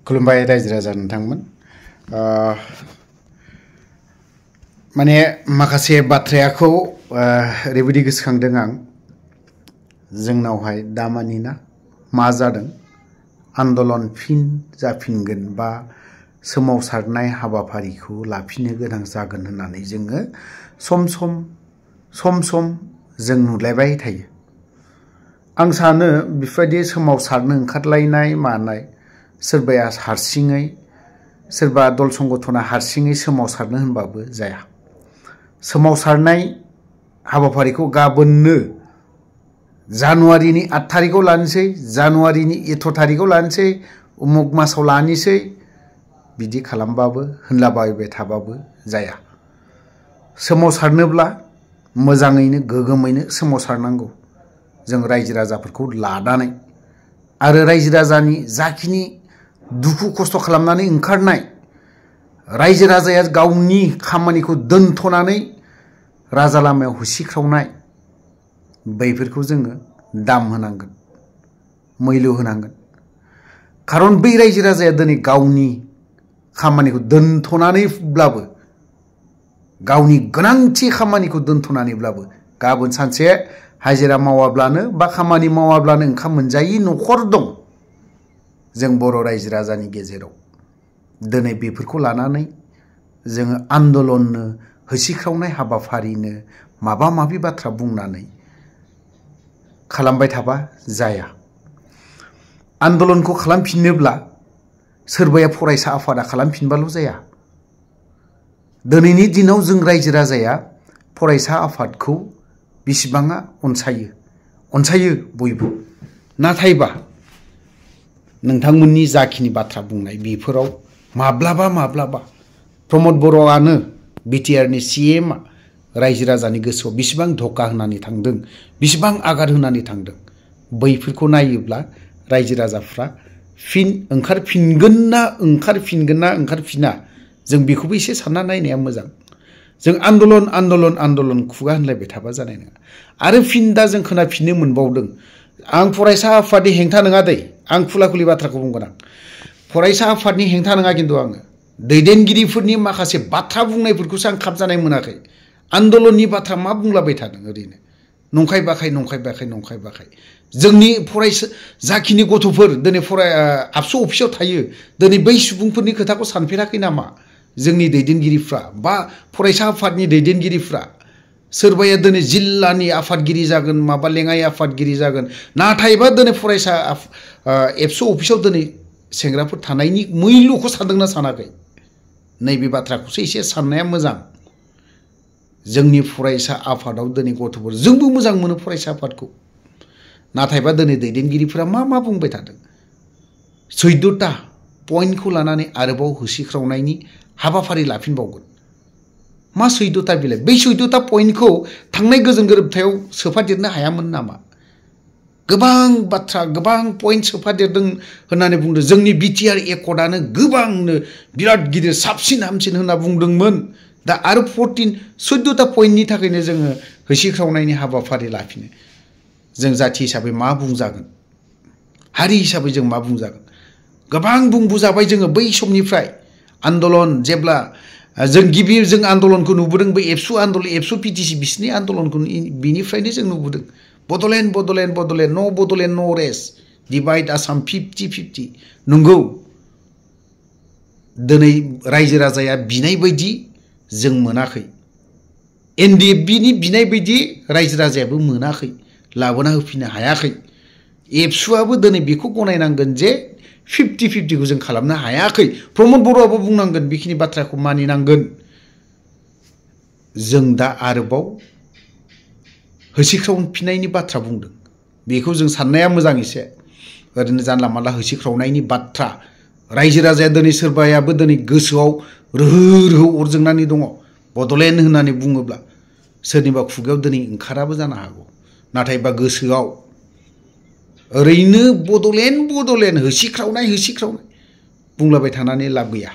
खुलुमबाय रायजो राजा नोंथांमोन माने माखासे बाथ्राखौ ओरैबायदि गोसोखांदों आं जोंनावहाय दामानि ना मा जादों आन्दलन फिन जाफिनगोन बा सोमावसारनाय हाबाफारिखौ लाफिननो गोनां जागोन होननानै जोङो सम सम जों नुलायबाय थायो। आं सानो बेबायदि सोमावसारनो ओंखारलायनाय मानाय सोरबाया हारसिङै सोरबा दल संगठना हारसिङै सोमावसारनो होनबाबो जाया। सोमावसारनाय हाबाफारिखौ गाबोननो जानुवारिनि 8 थारिखआव लानोसै, जानुवारिनि 1 थारिखआव लानोसै, उमुक मासाव लानोसै बिदि खालामबाबो होनलाबायबाय थाबाबो जाया। सोमावसारनोब्ला मोजाङैनो गोगोमैनो सोमावसारनांगौ जों रायजो राजाफोरखौ लानानै आरो रायजो राजानि जाखिनि दुखु खस्थ' खालामनानै ओंखारनाय रायजो राजाया गावनि खामानिखौ दोनथ'नानै राजा लामायाव होसिख्रावनाय बैफोरखौ जोङो दाम होनांगोन, मैल्य होनांगोन। खारन बै रायजो राजाया दिनै गावनि खामानिखौ दोनथ'नानैब्लाबो गावनि गोनांथि खामानिखौ दोनथ'नानैब्लाबो गाबोन सानसे हाजिरा मावाब्लानो बा खामानि मावाब्लानो ओंखाम मोनजायि न'खर दं जों बर' रायजो राजानि गेजेराव। दिनै बेफोरखौ लानानै जोङो आन्दलननो होसिख्रावनाय हाबाफारिनो माबा माबि बाथ्रा बुंनानै खालामबाय थाबा जाया। आन्दलनखौ खालामफिननोब्ला सोरबाया फरायसा आफादा खालामफिनबाल' जाया। दिनैनि दिनाव जों रायजो राजाया फरायसा आफादखौ बेसेबाङा अनसायो बयबो। नाथायबा नोंथांमोननि जाखिनि बाथ्रा बुंनाय बेफोराव माब्लाबा प्रमद बर'आनो बिटिआरनि CM रायजो राजानि गोसोआव बेसेबां धक्का होनानै थांदों, बेसेबां आघात होनानै थांदों बैफोरखौ नायोब्ला रायजो राजाफ्रा फिन ओंखारफिनगोन ना ओंखारफिना जों बेखौबो एसे सानना नायनाया मोजां। जों आन्दलन खुगा होनलायबाय थाबा जानाय नङा। आरो फिन दा जों खोनाफिननो मोनबावदों, आं फरायसा आफादनि हेंथा नङा दै, आं खुला-खुलि बाथ्राखौ बुंगोन। आं फरायसा आफादनि हेंथा नङा, खिन्थु आङो दैदेनगिरिफोरनि माखासे बाथ्रा बुंनायफोरखौसो आं खाबजानाय मोनाखै। आन्दलननि बाथ्रा मा बुंलाबाय थादों ओरैनो नंखाय बाखाय जोंनि फरायसा जाखिनि गथ'फोर दिनै आबसु अफिसाव थायो, दिनै बै सुबुंफोरनि खोथाखौ सानफेराखै नामा जोंनि दैदेनगिरिफ्रा बा फरायसा आफादनि दैदेनगिरिफ्रा? सोरबाया दिनै जिल्लानि आफादगिरि जागोन, माबा लेङाइ आफादगिरि जागोन, नाथायबा दिनै फरायसा एबसु अफिसाव दिनै सेंग्राफोर थानायनि मैल्यखौ सानदोंना सानाखै? नैबे बाथ्राखौसो एसे साननाया मोजां। जोंनि फरायसा आफादाव दिनै गथ'फोर, जोंबो मोजां मोनो फरायसा आफादखौ, नाथायबा दिनै दैदेनगिरिफोरा मा बुंबाय थादों? 14टा पइन्टखौ लानानै आरोबाव होसिख्रावनायनि हाबाफारि लाफिनबावगोन। मा 14टा बिलाइ? बै 14टा पइन्टखौ थांनाय गोजोन गोरोबथायाव सोफादेरनो हायामोन नामा? गोबां बाथ्रा, गोबां पइन्ट सोफादेरदों होननानै बुंदों। जोंनि बिटिआर एकर्डआनो गोबांनो बिराद गिदिर साबसिन हामसिन होनना बुंदोंमोन। दा आरो 14टा पइन्टनि थाखायनो जोङो होसिख्रावनायनि हाबाफारि लाफिनो। जों जाथि हिसाबै मा बुंजागोन? हारि हिसाबै जों मा बुंजागोन? गोबां बुंबोजाबाय जोङो बै समनिफ्राय। आन्दलन जेब्ला जों आन्दलनखौ नुबोदों, बै एबसु PTC बिसिनि आन्दलनखौ बिनिफ्रायनो जों नुबोदों। बड'लेण्ड नो बड'लेण्ड नो रेस्ट, डिभाइड आसाम 50-50। नंगौ, दिनै रायजो राजाया बिनाय बायदि जों मोनाखै। NDFBनि बिनाय बायदि रायजो राजायाबो मोनाखै, लाबोना होफिननो हायाखै। एबसुआबो दिनै बेखौ गनायनांगोन जे 50-50खौ जों खालामनो हायाखै। प्रमद बर'आबो बुंनांगोन, बेखिनि बाथ्राखौ मानिनांगोन। जों दा आरोबाव होसिख्रावफिननायनि बाथ्रा बुंदों, बेखौ जों साननाया मोजां एसे। ओरैनो जानला मानला होसिख्रावनायनि बाथ्रा, रायजो राजाया दिनै सोरबायाबो दिनै गोसोआव रोहो अर जोंनानै दङ। बड'लेण्ड होननानै बुङोब्ला सोरनिबा खुगायाव दिनै ओंखाराबो जानो हागौ, नाथायबा गोसोआव ओरैनो बड'लेण्ड होसिख्रावनाय बुंलाबाय थानानै लाब गैया।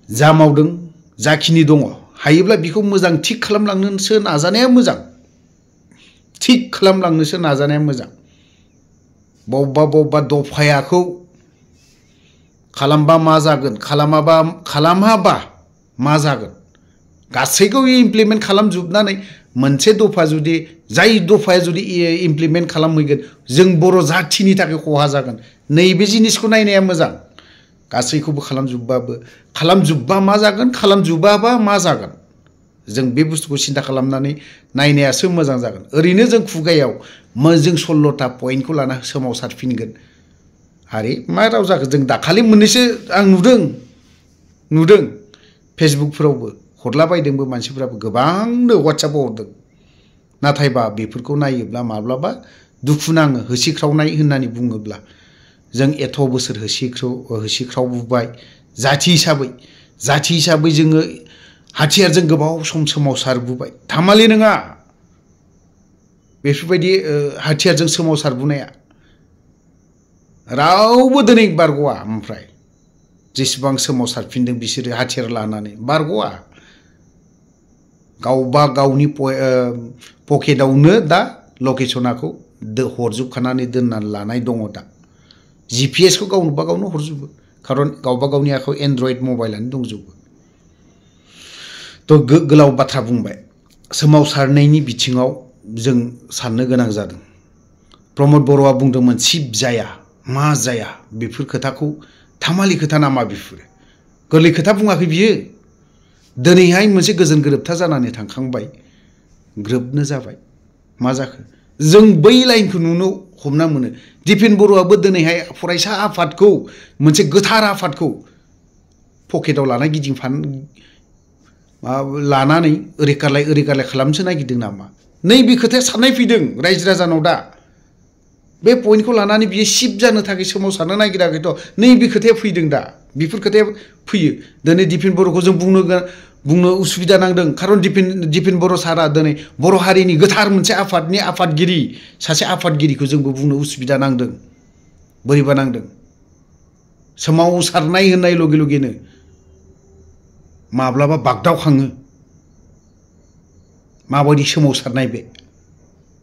जा मावदों, जाखिनि दङ, हायोब्ला बेखौ मोजां थिग खालामलांनोसो नाजानाया मोजां। बबेबा दफायाखौ खालामबा मा जागोन खालामाबा मा जागोन गासैखौ इमप्लिमेन्ट खालामजोबनानै मोनसे दफा जुदि जाय दफाया जुदि इमप्लिमेन्ट खालामहैगोन जों बर' जाथिनि थाखाय खहा जागोन नैबे जिनिसखौ नायनाया मोजां गासैखौबो खालामजोबबा मा जागोन खालामजोबाबा मा जागोन जों बे बुस्थुखौ सिन्था खालामनानै नायनायासो मोजां जागोन ओरैनो जों खुगायाव जों 16टा पइन्टखौ लाना सोमावसारफिनगोन आरे मा राव जाखो जों दाखालि मोननैसो आं नुदों फेसबुकफोरावबो हरलाबायदोंबो मानसिफोराबो गोबांनो वाट्सएपआव हरदों नाथायबा बेफोरखौ नायोब्ला माब्लाबा दुखु नाङो होसिख्रावनाय होननानै बुङोब्ला जों एथ' बोसोर होसिख्रावबोबाय जाथि हिसाबै जोङो हाथियारजों गोबाव सम सोमावसारबोबाय धामालि नङा बेफोरबायदि हाथियारजों सोमावसारबोनाया रावबो दिनै बारग'आ ओमफ्राय जेसेबां सोमावसारफिनदों बिसोरो हाथियार लानानै बारग'आ गावबा गावनि पकेटावनो दा लकेसनखौ हरजोबखानानै दोननानै लानाय दङ दा GPS खौ गावनो हरजोबो खारन गावबा गावनि आखायाव एन्ड्रइड मबाइलानो दंजोबो तो गोलाव बाथ्रा बुंबाय सोमावसारनायनि बिथिङाव जों साननो गोनां जादों प्रमद बर'आ बुंदोंमोन सिप जाया मा जाया बेफोर खोथाखौ धामालि खोथा नामा बेफोरो गोरलै खोथा बुङाखै बियो दिनैहाय मोनसे गोजोन गोरोबथा जानानै थांखांबाय ग्रोबनो जाबाय मा जाखो जों बै लाइनखौ नुनो हमना मोनो दिपेन बर'आबो दिनैहाय फरायसा आफादखौ मोनसे गोथार आफादखौ पकेटाव लानानै ओरै गारलाय खालामनो नागिरदों नामा नैबे खोथाया साननाय फैदों रायजो राजानाव दा बे पइन्टखौ लानानै बियो सिप जानो थाखाय सोमावसारनो नागिराखैथ' नैबे खोथाया फैदों दा बेफोर खोथाया फैयो दिनै दिपेन बर'खौ जों बुंनो उसुबिदा नांदों खारन दिपेन बर' सारा दिनै बर' हारिनि गोथार मोनसे आफादनि आफादगिरि सासे आफादगिरिखौ जोंबो बुंनो उसुबिदा नांदों बोरैबा नांदों सोमावसारनाय होननाय लगे लगेनो माब्लाबा बागदावखाङो माबायदि सोमावसारनाय बे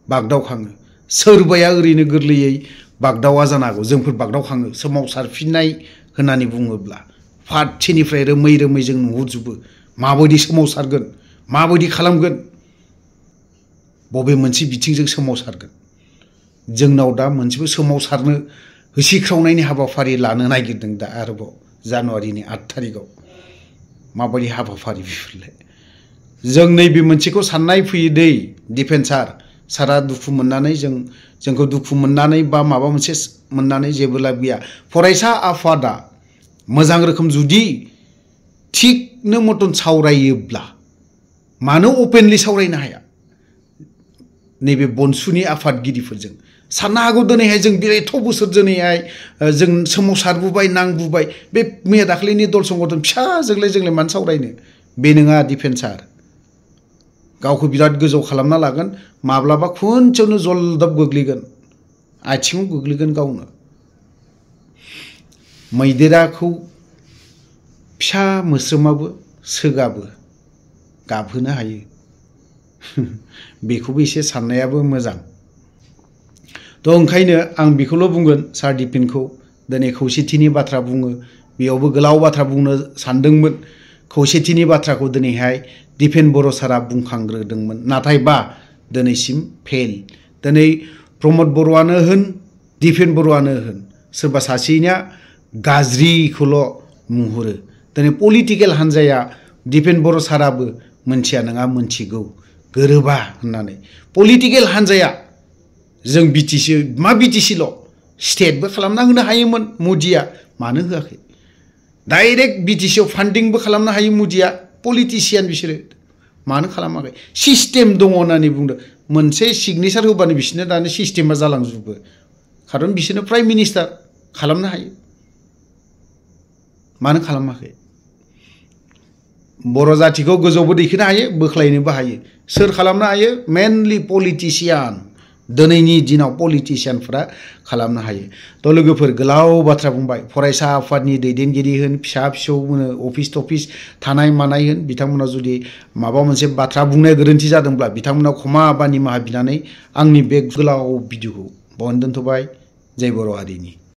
बागदावखाङो सोरबाया ओरैनो गोरलैयै बागदावा जानो हागौ जोंफोर बागदावखाङो सोमावसारफिननाय होननानै बुङोब्ला फारसेनिफ्राय रोमै जों नुहुरजोबो माबायदि सोमावसारगोन माबायदि खालामगोन बबे मोनसे बिथिंजों सोमावसारगोन जोंनाव दा मोनसेबो सोमावसारनो होसिख्रावनायनि हाबाफारि लानो नागिरदों दा आरोबाव जानुवारिनि 8 थारिखआव माबायदि हाबाफारि बेफोरलाय जों नैबे मोनसेखौ साननाय फैयो दै दिपेन सारा दुखु मोननानै जोंखौ दुखु मोननानै बा माबा मोनसे मोननानै जेबो लाब गैया फरायसा आफादा मोजां रोखोम जुदि थिगनो मतन सावरायोब्ला मानो अपेनलि सावरायनो हाया नैबे बनसुनि आफादगिरिफोरजों साननो हागौ दिनैहाय जों एथ' बोसोर दिनैहाय जों सोमावसारबोबाय नांबोबाय बे मैया दाख्लैनि दल संगठन फिसाजोंलाय मानो सावरायनो बे नङा दिपेन गावखौ बिराद गोजौ खालामना लागोन माब्लाबा खनसेयावनो जलदाब गोग्लैगोन आथिङाव गोग्लैगोन गावनो मैदेराखौ फिसा मोस्रोमाबो सोगाबो गाबहोनो हायो बेखौबो एसे साननायाबो मोजां तो ओंखायनो आं बेखौल' बुंगोन सार दिपेनखौ दिनै खौसेथिनि बाथ्रा बुङो बेयावबो गोलाव बाथ्रा बुंनो सानदोंमोन खौसेथिनि बाथ्राखौ दिनैहाय दिपेन बर' सारा बुंखांग्रोदोंमोन नाथायबा दिनैसिम फेल दिनै प्रमद बर'आनो होन दिपेन बर'आनो होन सोरबा सासेनिया गाज्रिखौल' नुहुरो दिनै पलिटिकेल हान्जाया दिपेन बर' साराबो मोनथिया नङा मोनथिगौ गोरोबा होननानै पलिटिकेल हान्जाया जों बिटिसिल' स्टेटबो खालामना होनो हायोमोन मोदिया मानो होआखै डाइरेक्ट बिटिसिआव फान्डिंबो खालामनो हायो मोदिया पलिटिसियान बिसोरो मानो खालामाखै सिस्टेम दङ होननानै बुंदों मोनसे सिगनेचार होबानो बिसोरनो दानो सिस्टेमा जालांजोबो खारन बिसोरनो प्राइम मिनिस्टार खालामनो हायो मानो खालामाखै बर' जातिखौ गोजौबो दैखोनो हायो बोख्लायनोबो हायो सोर खालामनो हायो मेनलि पलिटिसियान दिनैनि दिनाव पलिटिसियानफोरा खालामनो हायो तो लोगोफोर गोलाव बाथ्रा बुंबाय फरायसा आफादनि दैदेनगिरि होन फिसा फिसौ अफिस टफिस थानाय मानाय होन बिथांमोना जुदि माबा मोनसे बाथ्रा बुंनाय गोरोन्थि जादोंब्ला बिथांमोना क्षमा बा निमाहा बिनानै आंनि बे गोलाव भिडिअखौ बावनो दोनथ'बाय जय बर' हारिनि